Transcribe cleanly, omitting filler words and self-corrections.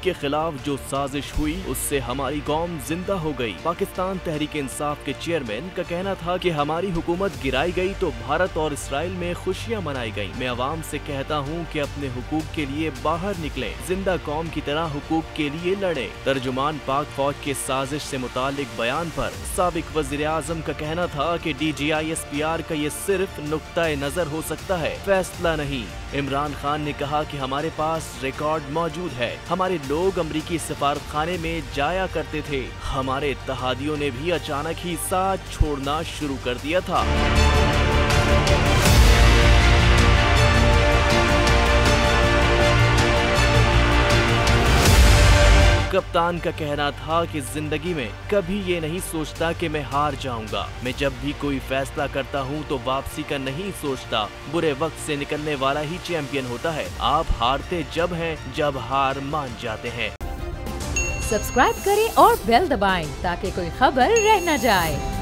के खिलाफ जो साजिश हुई उससे हमारी कौम जिंदा हो गई। पाकिस्तान तहरीक इंसाफ के चेयरमैन का कहना था कि हमारी हुकूमत गिराई गई तो भारत और इसराइल में खुशियां मनाई गई। मैं अवाम से कहता हूं कि अपने हुकूक के लिए बाहर निकलें, जिंदा कौम की तरह हुकूक के लिए लड़ें। तर्जुमान पाक फौज के साजिश से मुतालिक बयान पर साबिक वज़ीर आज़म का कहना था कि DGI-SPR का ये सिर्फ नुक्ता नजर हो सकता है, फैसला नहीं। इमरान खान ने कहा कि हमारे पास रिकॉर्ड मौजूद है, हमारे लोग अमरीकी सफारत खाने में जाया करते थे, हमारे इत्तेहादियों ने भी अचानक ही साथ छोड़ना शुरू कर दिया था। कप्तान का कहना था कि जिंदगी में कभी ये नहीं सोचता कि मैं हार जाऊंगा। मैं जब भी कोई फैसला करता हूं तो वापसी का नहीं सोचता। बुरे वक्त से निकलने वाला ही चैंपियन होता है। आप हारते जब हैं जब हार मान जाते हैं। सब्सक्राइब करें और बेल दबाएं ताकि कोई खबर रह न जाए।